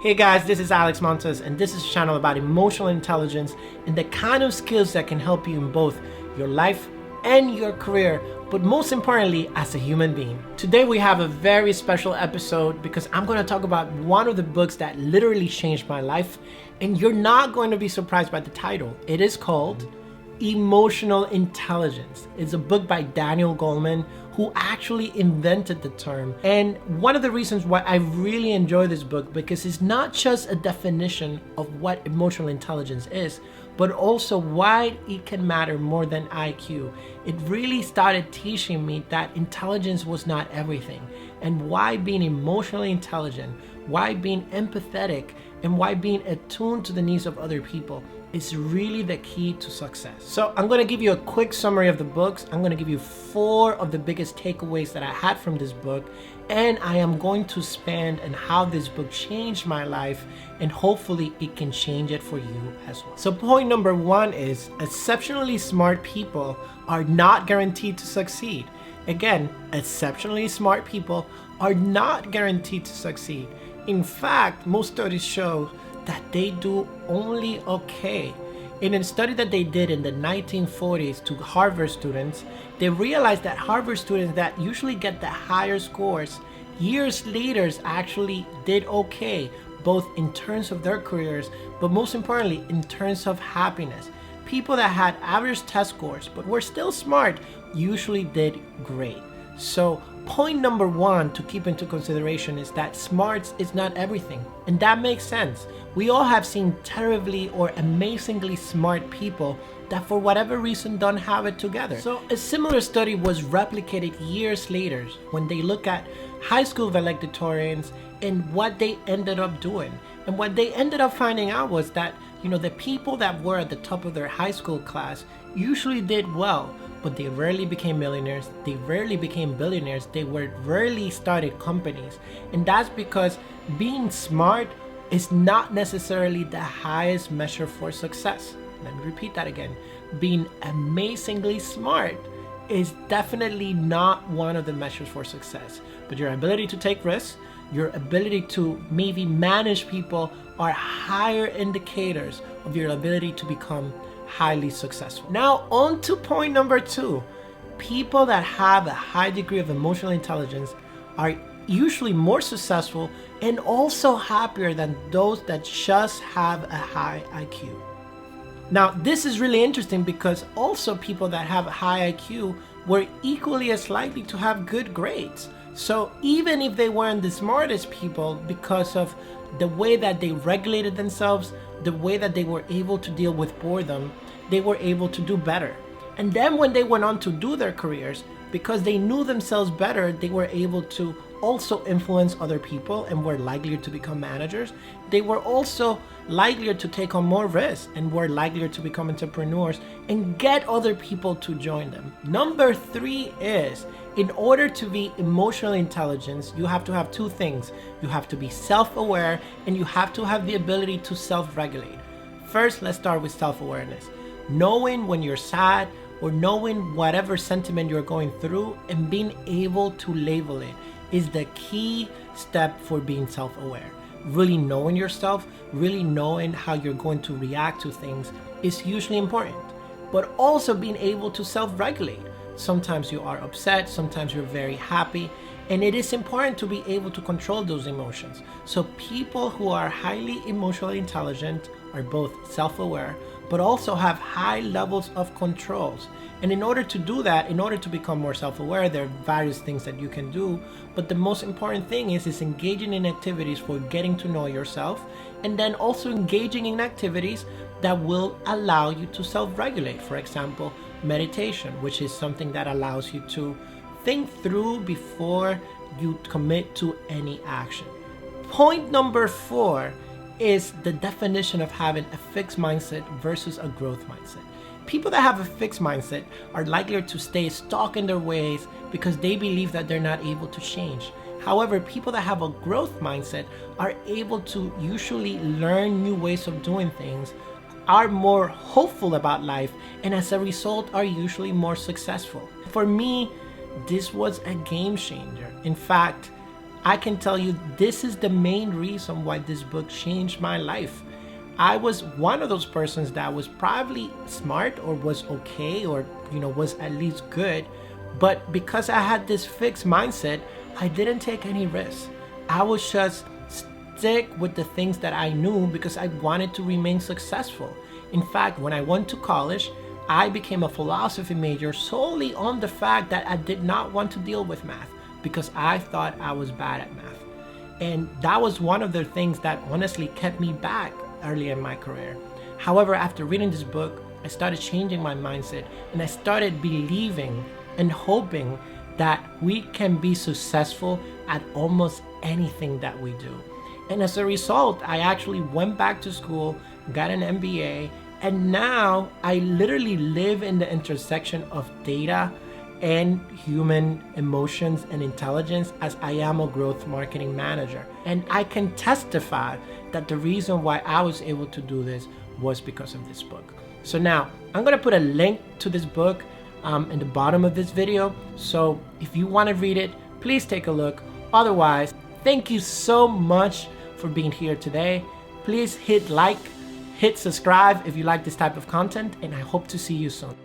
Hey guys, this is Alex Montes, and this is a channel about emotional intelligence and the kind of skills that can help you in both your life and your career, but most importantly, as a human being. Today we have a very special episode because I'm going to talk about one of the books that literally changed my life, and you're not going to be surprised by the title. It is called Emotional Intelligence. It's a book by Daniel Goleman, who actually invented the term. And one of the reasons why I really enjoy this book, because it's not just a definition of what emotional intelligence is, but also why it can matter more than IQ. It really started teaching me that intelligence was not everything, and why being emotionally intelligent, why being empathetic, and why being attuned to the needs of other people is really the key to success. So I'm going to give you a quick summary of the books. I'm going to give you 4 of the biggest takeaways that I had from this book, and I am going to expand on how this book changed my life, and hopefully it can change it for you as well. So point number 1 is exceptionally smart people are not guaranteed to succeed. Again, exceptionally smart people are not guaranteed to succeed. In fact, most studies show that they do only okay. In a study that they did in the 1940s to Harvard students, they realized that Harvard students that usually get the higher scores, years later actually did okay, both in terms of their careers, but most importantly, in terms of happiness. People that had average test scores, but were still smart, usually did great. So point number 1 to keep into consideration is that smarts is not everything. And that makes sense. We all have seen terribly or amazingly smart people that for whatever reason don't have it together. So a similar study was replicated years later when they look at high school valedictorians and what they ended up doing. And what they ended up finding out was that, the people that were at the top of their high school class usually did well, but they rarely became millionaires, they rarely became billionaires, they rarely started companies. And that's because being smart is not necessarily the highest measure for success. Let me repeat that again. Being amazingly smart is definitely not one of the measures for success. But your ability to take risks, your ability to maybe manage people are higher indicators of your ability to become highly successful. Now on to point number 2. People that have a high degree of emotional intelligence are usually more successful and also happier than those that just have a high IQ. Now this is really interesting because also people that have a high IQ were equally as likely to have good grades. So even if they weren't the smartest people, because of the way that they regulated themselves, the way that they were able to deal with boredom, they were able to do better. And then when they went on to do their careers, because they knew themselves better, they were able to also influence other people and were likelier to become managers. They were also likelier to take on more risks and were likelier to become entrepreneurs and get other people to join them. Number 3 is, in order to be emotionally intelligent, you have to have 2 things. You have to be self-aware and you have to have the ability to self-regulate. First, let's start with self-awareness. Knowing when you're sad or knowing whatever sentiment you're going through and being able to label it is the key step for being self-aware. Really knowing yourself, really knowing how you're going to react to things is hugely important. But also being able to self-regulate. Sometimes you are upset, sometimes you're very happy, and it is important to be able to control those emotions. So people who are highly emotionally intelligent are both self-aware, but also have high levels of controls. And in order to do that, in order to become more self-aware, there are various things that you can do. But the most important thing is engaging in activities for getting to know yourself, and then also engaging in activities that will allow you to self-regulate. For example, meditation, which is something that allows you to think through before you commit to any action. Point number 4 is the definition of having a fixed mindset versus a growth mindset. People that have a fixed mindset are likelier to stay stuck in their ways because they believe that they're not able to change. However, people that have a growth mindset are able to usually learn new ways of doing things, are more hopeful about life, and as a result are usually more successful. For me, this was a game changer. In fact, I can tell you this is the main reason why this book changed my life. I was one of those persons that was probably smart or was okay or was at least good, but because I had this fixed mindset, I didn't take any risks. I was just stick with the things that I knew because I wanted to remain successful. In fact, when I went to college, I became a philosophy major solely on the fact that I did not want to deal with math because I thought I was bad at math. And that was one of the things that honestly kept me back early in my career. However, after reading this book, I started changing my mindset and I started believing and hoping that we can be successful at almost anything that we do. And as a result, I actually went back to school, got an MBA, and now I literally live in the intersection of data and human emotions and intelligence as I am a growth marketing manager. And I can testify that the reason why I was able to do this was because of this book. So now I'm gonna put a link to this book in the bottom of this video. So if you wanna read it, please take a look. Otherwise, thank you so much for being here today. Please hit like, hit subscribe if you like this type of content, and I hope to see you soon.